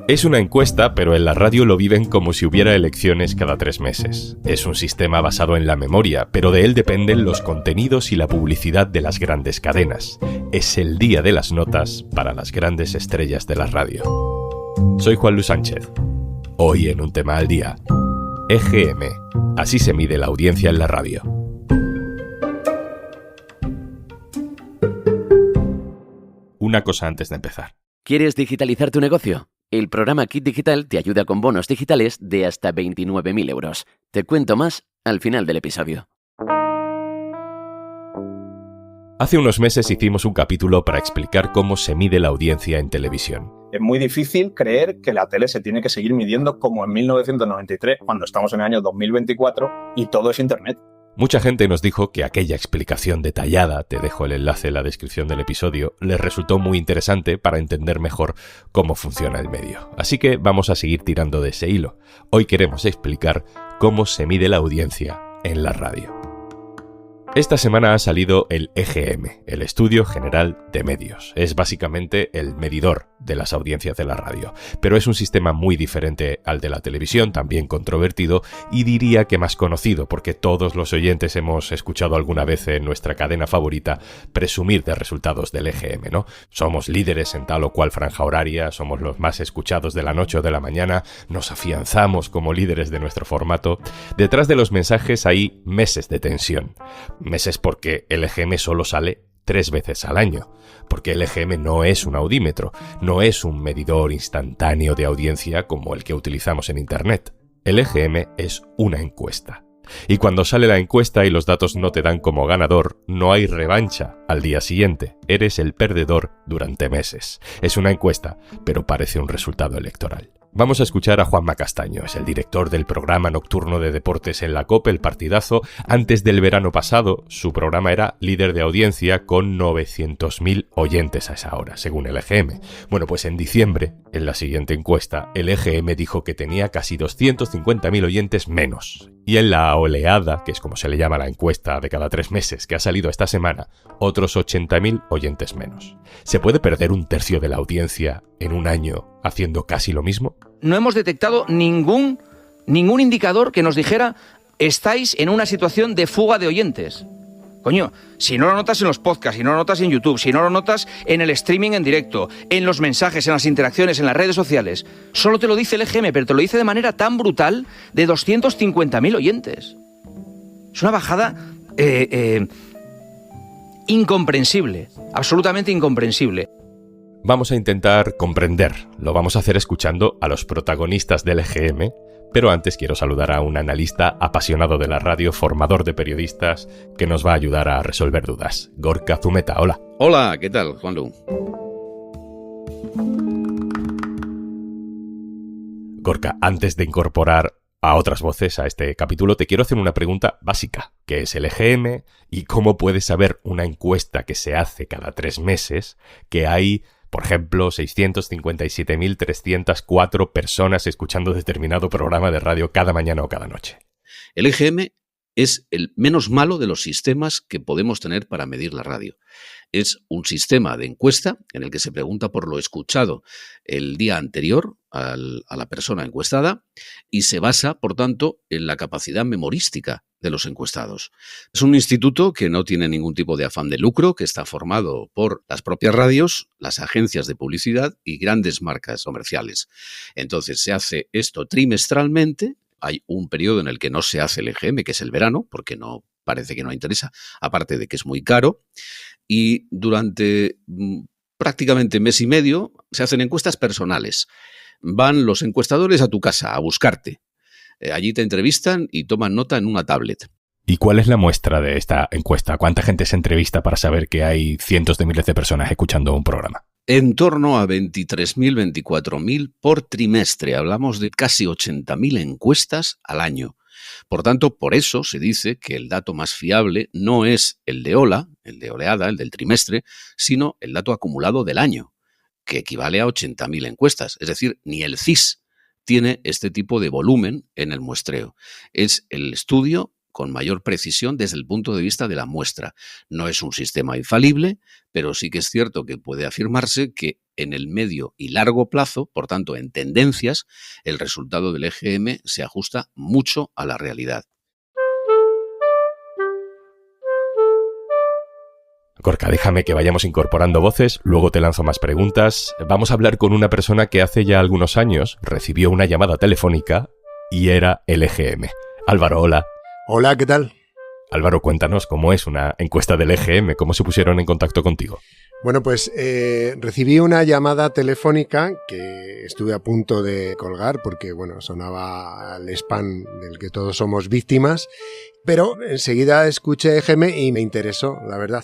Es una encuesta, pero en la radio lo viven como si hubiera elecciones cada 3 meses. Es un sistema basado en la memoria, pero de él dependen los contenidos y la publicidad de las grandes cadenas. Es el día de las notas para las grandes estrellas de la radio. Soy Juan Luis Sánchez. Hoy en Un Tema al Día. EGM. Así se mide la audiencia en la radio. Una cosa antes de empezar. ¿Quieres digitalizar tu negocio? El programa Kit Digital te ayuda con bonos digitales de hasta 29.000 euros. Te cuento más al final del episodio. Hace unos meses hicimos un capítulo para explicar cómo se mide la audiencia en televisión. Es muy difícil creer que la tele se tiene que seguir midiendo como en 1993, cuando estamos en el año 2024 y todo es Internet. Mucha gente nos dijo que aquella explicación detallada, te dejo el enlace en la descripción del episodio, les resultó muy interesante para entender mejor cómo funciona el medio. Así que vamos a seguir tirando de ese hilo. Hoy queremos explicar cómo se mide la audiencia en la radio. Esta semana ha salido el EGM, el Estudio General de Medios. Es básicamente el medidor de las audiencias de la radio, pero es un sistema muy diferente al de la televisión, también controvertido y diría que más conocido, porque todos los oyentes hemos escuchado alguna vez en nuestra cadena favorita presumir de resultados del EGM, ¿no? Somos líderes en tal o cual franja horaria, somos los más escuchados de la noche o de la mañana, nos afianzamos como líderes de nuestro formato. Detrás de los mensajes hay meses de tensión. Meses porque el EGM solo sale 3 veces al año, porque el EGM no es un audímetro, no es un medidor instantáneo de audiencia como el que utilizamos en Internet. El EGM es una encuesta. Y cuando sale la encuesta y los datos no te dan como ganador, no hay revancha al día siguiente. Eres el perdedor durante meses. Es una encuesta, pero parece un resultado electoral. Vamos a escuchar a Juanma Castaño, es el director del programa nocturno de deportes en la COPE, El Partidazo. Antes del verano pasado, su programa era líder de audiencia con 900.000 oyentes a esa hora, según el EGM. Bueno, pues en diciembre, en la siguiente encuesta, el EGM dijo que tenía casi 250.000 oyentes menos. Y en la oleada, que es como se le llama la encuesta de cada 3 meses que ha salido esta semana, otros 80.000 oyentes menos. ¿Se puede perder un tercio de la audiencia en un año haciendo casi lo mismo? No hemos detectado ningún indicador que nos dijera estáis en una situación de fuga de oyentes. Coño, si no lo notas en los podcasts, si no lo notas en YouTube, si no lo notas en el streaming en directo, en los mensajes, en las interacciones, en las redes sociales, solo te lo dice el EGM, pero te lo dice de manera tan brutal de 250.000 oyentes. Es una bajada incomprensible, absolutamente incomprensible. Vamos a intentar comprender. Lo vamos a hacer escuchando a los protagonistas del EGM, pero antes quiero saludar a un analista apasionado de la radio, formador de periodistas, que nos va a ayudar a resolver dudas. Gorka Zumeta, hola. Hola, ¿qué tal, Juanlu? Gorka, antes de incorporar a otras voces a este capítulo, te quiero hacer una pregunta básica. ¿Qué es el EGM? ¿Y cómo puedes saber una encuesta que se hace cada 3 meses que hay, por ejemplo, 657.304 personas escuchando determinado programa de radio cada mañana o cada noche? El EGM es el menos malo de los sistemas que podemos tener para medir la radio. Es un sistema de encuesta en el que se pregunta por lo escuchado el día anterior a la persona encuestada y se basa, por tanto, en la capacidad memorística de los encuestados. Es un instituto que no tiene ningún tipo de afán de lucro, que está formado por las propias radios, las agencias de publicidad y grandes marcas comerciales. Entonces se hace esto trimestralmente. Hay un periodo en el que no se hace el EGM, que es el verano, porque no parece que no interesa, aparte de que es muy caro. Y durante prácticamente mes y medio se hacen encuestas personales. Van los encuestadores a tu casa a buscarte. Allí te entrevistan y toman nota en una tablet. ¿Y cuál es la muestra de esta encuesta? ¿Cuánta gente se entrevista para saber que hay cientos de miles de personas escuchando un programa? En torno a 23.000, 24.000 por trimestre. Hablamos de casi 80.000 encuestas al año. Por tanto, por eso se dice que el dato más fiable no es el de OLA, el de oleada, el del trimestre, sino el dato acumulado del año, que equivale a 80.000 encuestas. Es decir, ni el CIS tiene este tipo de volumen en el muestreo. Es el estudio con mayor precisión desde el punto de vista de la muestra. No es un sistema infalible, pero sí que es cierto que puede afirmarse que en el medio y largo plazo, por tanto en tendencias, el resultado del EGM se ajusta mucho a la realidad. Gorka, déjame que vayamos incorporando voces, luego te lanzo más preguntas. Vamos a hablar con una persona que hace ya algunos años recibió una llamada telefónica y era el EGM. Álvaro, hola. Hola, ¿qué tal? Álvaro, cuéntanos cómo es una encuesta del EGM, cómo se pusieron en contacto contigo. Bueno, pues recibí una llamada telefónica que estuve a punto de colgar porque, bueno, sonaba el spam del que todos somos víctimas, pero enseguida escuché EGM y me interesó, la verdad.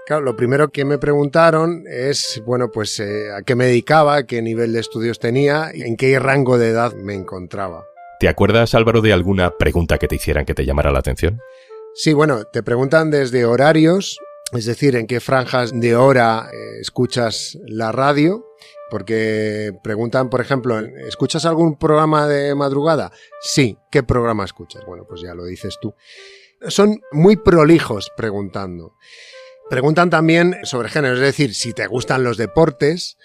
Claro, lo primero que me preguntaron es, bueno, pues a qué me dedicaba, qué nivel de estudios tenía, en qué rango de edad me encontraba. ¿Te acuerdas, Álvaro, de alguna pregunta que te hicieran que te llamara la atención? Sí, bueno, te preguntan desde horarios, es decir, en qué franjas de hora escuchas la radio, porque preguntan, por ejemplo, ¿escuchas algún programa de madrugada? Sí, ¿qué programa escuchas? Bueno, pues ya lo dices tú. Son muy prolijos preguntando. Preguntan también sobre género, es decir, si te gustan los deportes,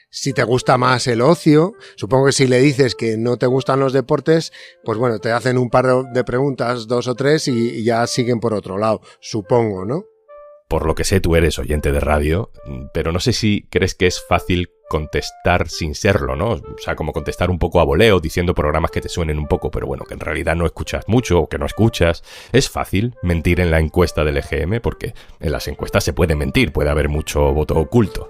si te gusta más el ocio. Supongo que si le dices que no te gustan los deportes, pues bueno, te hacen un par de preguntas, 2 o 3, y ya siguen por otro lado, supongo, ¿no? Por lo que sé, tú eres oyente de radio, pero no sé si crees que es fácil contestar sin serlo, ¿no? O sea, como contestar un poco a voleo, diciendo programas que te suenen un poco, pero bueno, que en realidad no escuchas mucho o que no escuchas. ¿Es fácil mentir en la encuesta del EGM? Porque en las encuestas se puede mentir, puede haber mucho voto oculto.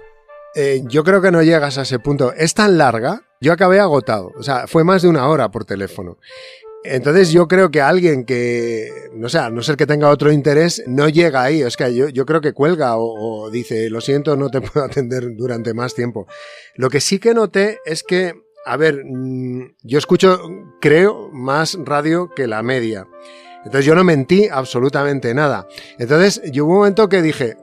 Yo creo que no llegas a ese punto. Es tan larga, yo acabé agotado. O sea, fue más de 1 hora por teléfono. Entonces yo creo que alguien que, no sé, a no ser que tenga otro interés, no llega ahí. Es que yo creo que cuelga o dice, lo siento, no te puedo atender durante más tiempo. Lo que sí que noté es que, a ver, yo escucho, creo, más radio que la media. Entonces yo no mentí absolutamente nada. Entonces yo hubo un momento que dije,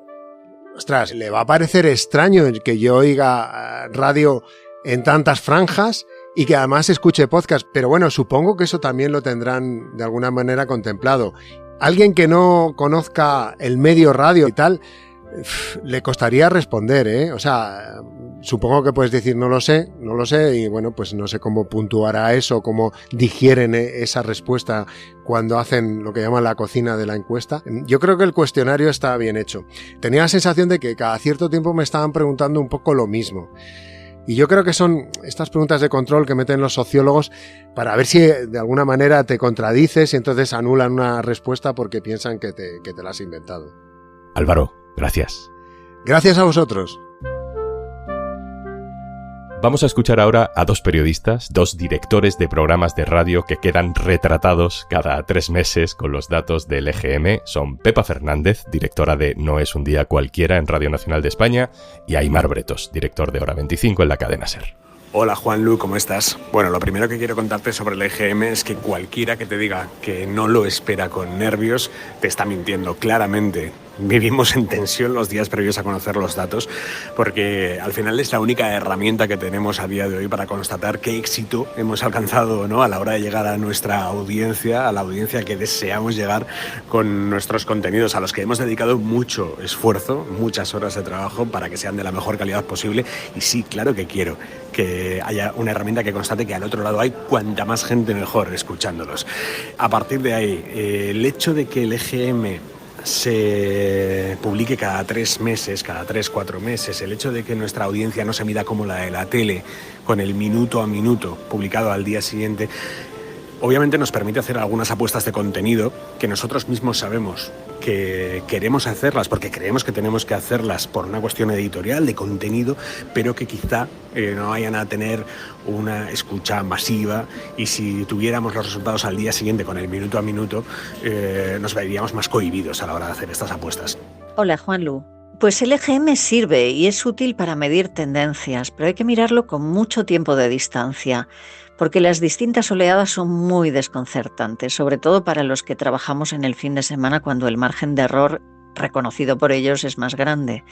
ostras, le va a parecer extraño que yo oiga radio en tantas franjas y que además escuche podcast, pero bueno, supongo que eso también lo tendrán de alguna manera contemplado. Alguien que no conozca el medio radio y tal, le costaría responder, ¿eh? O sea, supongo que puedes decir no lo sé, y bueno, pues no sé cómo puntuará eso, cómo digieren esa respuesta cuando hacen lo que llaman la cocina de la encuesta. Yo creo que el cuestionario está bien hecho. Tenía la sensación de que cada cierto tiempo me estaban preguntando un poco lo mismo. Y yo creo que son estas preguntas de control que meten los sociólogos para ver si de alguna manera te contradices y entonces anulan una respuesta porque piensan que te la has inventado. Álvaro, gracias. Gracias a vosotros. Vamos a escuchar ahora a 2 periodistas, 2 directores de programas de radio que quedan retratados cada 3 meses con los datos del EGM. Son Pepa Fernández, directora de No es un día cualquiera en Radio Nacional de España, y Aimar Bretos, director de Hora 25 en la cadena SER. Hola Juanlu, ¿cómo estás? Bueno, lo primero que quiero contarte sobre el EGM es que cualquiera que te diga que no lo espera con nervios te está mintiendo claramente. Vivimos en tensión los días previos a conocer los datos porque al final es la única herramienta que tenemos a día de hoy para constatar qué éxito hemos alcanzado, ¿no?, a la hora de llegar a nuestra audiencia, a la audiencia que deseamos llegar con nuestros contenidos, a los que hemos dedicado mucho esfuerzo, muchas horas de trabajo para que sean de la mejor calidad posible. Y sí, claro que quiero que haya una herramienta que constate que al otro lado hay cuanta más gente mejor escuchándolos. A partir de ahí, el hecho de que el EGM se publique cada 3 meses, cada 3-4 meses, el hecho de que nuestra audiencia no se mida como la de la tele, con el minuto a minuto publicado al día siguiente, obviamente nos permite hacer algunas apuestas de contenido que nosotros mismos sabemos que queremos hacerlas porque creemos que tenemos que hacerlas por una cuestión editorial de contenido, pero que quizá no vayan a tener una escucha masiva, y si tuviéramos los resultados al día siguiente con el minuto a minuto, nos veríamos más cohibidos a la hora de hacer estas apuestas. Hola Juanlu. Pues el EGM sirve y es útil para medir tendencias, pero hay que mirarlo con mucho tiempo de distancia, porque las distintas oleadas son muy desconcertantes, sobre todo para los que trabajamos en el fin de semana cuando el margen de error reconocido por ellos es más grande.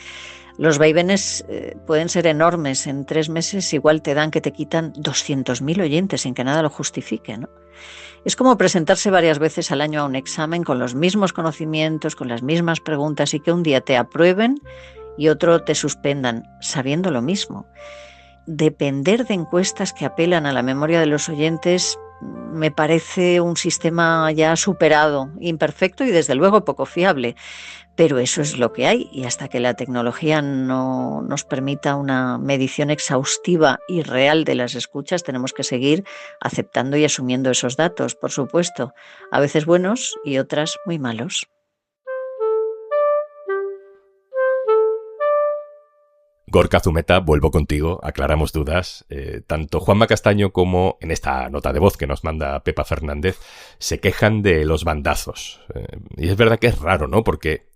Los vaivenes pueden ser enormes. En 3 meses igual te dan que te quitan 200.000 oyentes sin que nada lo justifique, ¿no? Es como presentarse varias veces al año a un examen con los mismos conocimientos, con las mismas preguntas, y que un día te aprueben y otro te suspendan, sabiendo lo mismo. Depender de encuestas que apelan a la memoria de los oyentes me parece un sistema ya superado, imperfecto y desde luego poco fiable. Pero eso es lo que hay, y hasta que la tecnología no nos permita una medición exhaustiva y real de las escuchas, tenemos que seguir aceptando y asumiendo esos datos, por supuesto, a veces buenos y otras muy malos. Gorka Zumeta, vuelvo contigo, aclaramos dudas. Tanto Juanma Castaño como en esta nota de voz que nos manda Pepa Fernández se quejan de los bandazos. Y es verdad que es raro, ¿no? Porque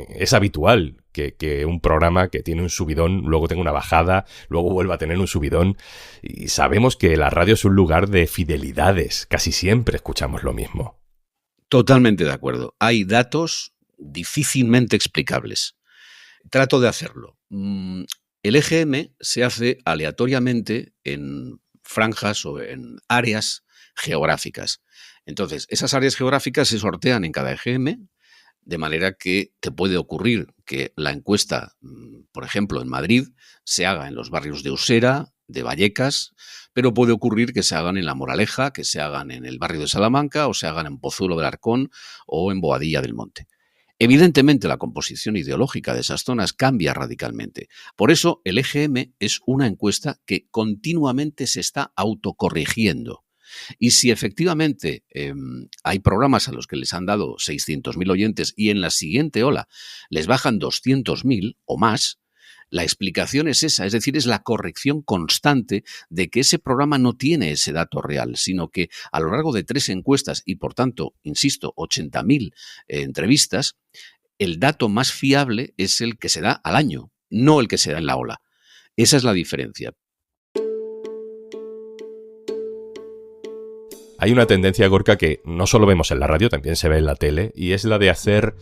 es habitual que un programa que tiene un subidón luego tenga una bajada, luego vuelva a tener un subidón. Y sabemos que la radio es un lugar de fidelidades. Casi siempre escuchamos lo mismo. Totalmente de acuerdo. Hay datos difícilmente explicables. Trato de hacerlo. El EGM se hace aleatoriamente en franjas o en áreas geográficas. Entonces, esas áreas geográficas se sortean en cada EGM, de manera que te puede ocurrir que la encuesta, por ejemplo, en Madrid, se haga en los barrios de Usera, de Vallecas, pero puede ocurrir que se hagan en La Moraleja, que se hagan en el barrio de Salamanca, o se hagan en Pozuelo del Arcón o en Boadilla del Monte. Evidentemente, la composición ideológica de esas zonas cambia radicalmente. Por eso, el EGM es una encuesta que continuamente se está autocorrigiendo. Y si efectivamente hay programas a los que les han dado 600.000 oyentes y en la siguiente ola les bajan 200.000 o más, la explicación es esa, es decir, es la corrección constante de que ese programa no tiene ese dato real, sino que a lo largo de 3 encuestas y, por tanto, insisto, 80.000 entrevistas, el dato más fiable es el que se da al año, no el que se da en la ola. Esa es la diferencia. Hay una tendencia, Gorka, que no solo vemos en la radio, también se ve en la tele, y es la de hacer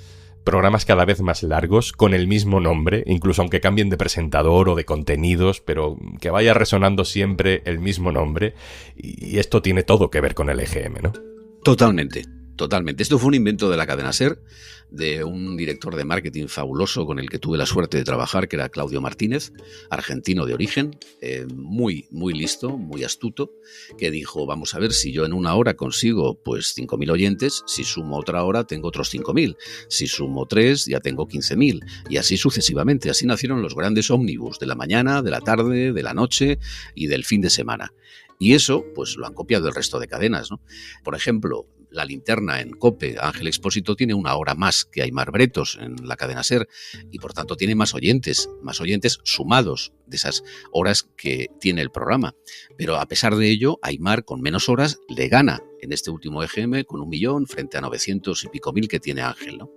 programas cada vez más largos con el mismo nombre, incluso aunque cambien de presentador o de contenidos, pero que vaya resonando siempre el mismo nombre. Y esto tiene todo que ver con el EGM, ¿no? Totalmente. Totalmente. Esto fue un invento de la cadena SER, de un director de marketing fabuloso con el que tuve la suerte de trabajar, que era Claudio Martínez, argentino de origen, muy, muy listo, muy astuto, que dijo, vamos a ver, si yo en una hora consigo pues 5.000 oyentes, si sumo otra hora tengo otros 5.000, si sumo 3 ya tengo 15.000, y así sucesivamente. Así nacieron los grandes ómnibus de la mañana, de la tarde, de la noche y del fin de semana. Y eso, pues lo han copiado el resto de cadenas, ¿no? Por ejemplo, La Linterna en COPE, Ángel Expósito, tiene una hora más que Aimar Bretos en la cadena SER y por tanto tiene más oyentes sumados de esas horas que tiene el programa. Pero a pesar de ello, Aimar con menos horas le gana en este último EGM con 1 millón frente a 900 y pico mil que tiene Ángel, ¿no?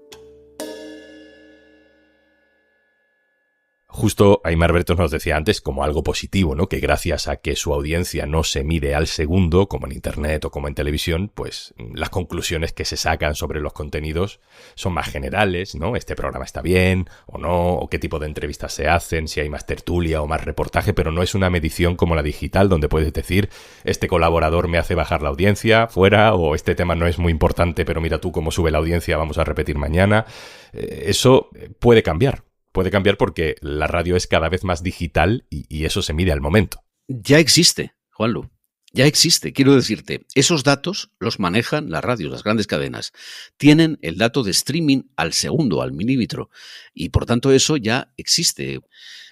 Justo Aimar Bretos nos decía antes como algo positivo, ¿no? Que gracias a que su audiencia no se mide al segundo, como en internet o como en televisión, pues las conclusiones que se sacan sobre los contenidos son más generales, ¿no? Este programa está bien o no, o qué tipo de entrevistas se hacen, si hay más tertulia o más reportaje, pero no es una medición como la digital donde puedes decir, este colaborador me hace bajar la audiencia, fuera, o este tema no es muy importante, pero mira tú cómo sube la audiencia, vamos a repetir mañana. Eso puede cambiar. Puede cambiar porque la radio es cada vez más digital y eso se mide al momento. Ya existe, Juanlu, ya existe. Quiero decirte, esos datos los manejan las radios, las grandes cadenas. Tienen el dato de streaming al segundo, al milímetro, y por tanto eso ya existe.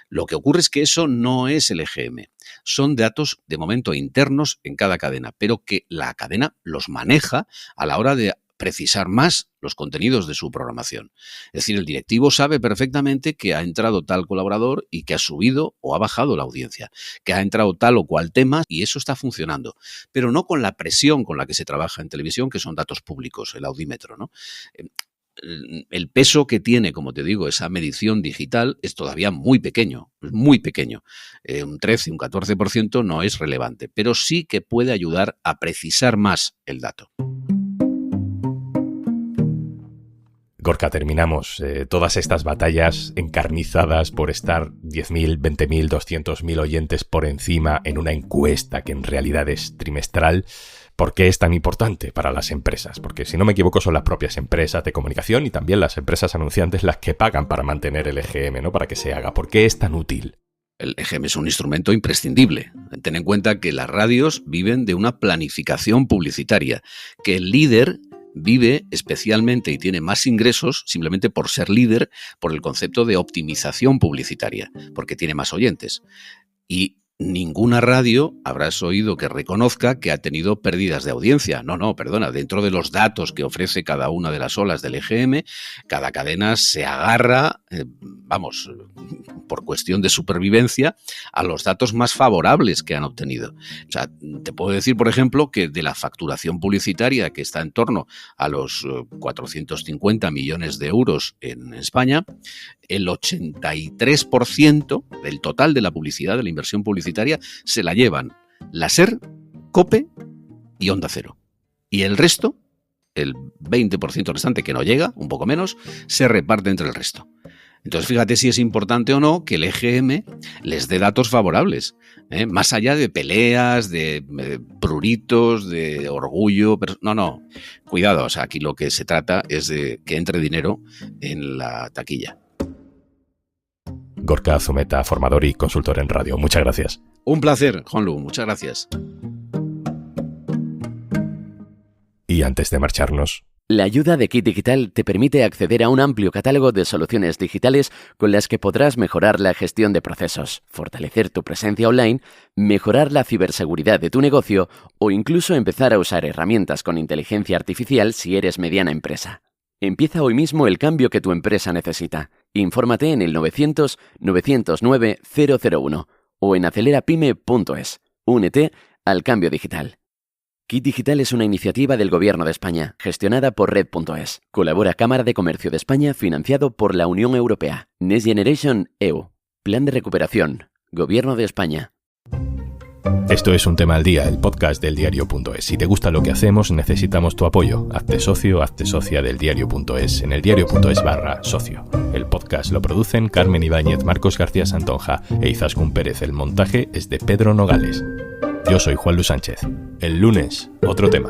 Lo que ocurre es que eso no es el EGM. Son datos de momento internos en cada cadena, pero que la cadena los maneja a la hora de precisar más los contenidos de su programación. Es decir, el directivo sabe perfectamente que ha entrado tal colaborador y que ha subido o ha bajado la audiencia, que ha entrado tal o cual tema y eso está funcionando, pero no con la presión con la que se trabaja en televisión, que son datos públicos, el audímetro, ¿no? El peso que tiene, como te digo, esa medición digital es todavía muy pequeño, muy pequeño. Un 13, un 14% no es relevante, pero sí que puede ayudar a precisar más el dato. Gorka, terminamos. Todas estas batallas encarnizadas por estar 10.000, 20.000, 200.000 oyentes por encima en una encuesta que en realidad es trimestral. ¿Por qué es tan importante para las empresas? Porque, si no me equivoco, son las propias empresas de comunicación y también las empresas anunciantes las que pagan para mantener el EGM, ¿no? Para que se haga. ¿Por qué es tan útil? El EGM es un instrumento imprescindible. Ten en cuenta que las radios viven de una planificación publicitaria, que el líder vive especialmente y tiene más ingresos simplemente por ser líder, por el concepto de optimización publicitaria, porque tiene más oyentes. Y ninguna radio habrás oído que reconozca que ha tenido pérdidas de audiencia. No, perdona. Dentro de los datos que ofrece cada una de las olas del EGM, cada cadena se agarra, por cuestión de supervivencia, a los datos más favorables que han obtenido. O sea, te puedo decir, por ejemplo, que de la facturación publicitaria, que está en torno a los 450 millones de euros en España, el 83% del total de la publicidad, de la inversión publicitaria, se la llevan la SER, COPE y Onda Cero. Y el resto, el 20% restante, que no llega, un poco menos, se reparte entre el resto. Entonces, fíjate si es importante o no que el EGM les dé datos favorables, más allá de peleas, de pruritos, de orgullo. Pero no, cuidado, o sea, aquí lo que se trata es de que entre dinero en la taquilla. Gorka Zumeta, formador y consultor en radio. Muchas gracias. Un placer, Juanlu, muchas gracias. Y antes de marcharnos... La ayuda de Kit Digital te permite acceder a un amplio catálogo de soluciones digitales con las que podrás mejorar la gestión de procesos, fortalecer tu presencia online, mejorar la ciberseguridad de tu negocio o incluso empezar a usar herramientas con inteligencia artificial si eres mediana empresa. Empieza hoy mismo el cambio que tu empresa necesita. Infórmate en el 900-909-001 o en acelerapyme.es. Únete al cambio digital. Kit Digital es una iniciativa del Gobierno de España, gestionada por Red.es. Colabora Cámara de Comercio de España, financiado por la Unión Europea. Next Generation EU. Plan de recuperación. Gobierno de España. Esto es Un Tema al Día, el podcast del diario.es. Si te gusta lo que hacemos, necesitamos tu apoyo. Hazte socio, hazte socia del diario.es en el diario.es/socio. El podcast lo producen Carmen Ibáñez, Marcos García Santonja e Izaskun Pérez. El montaje es de Pedro Nogales. Yo soy Juan Luis Sánchez. El lunes, otro tema.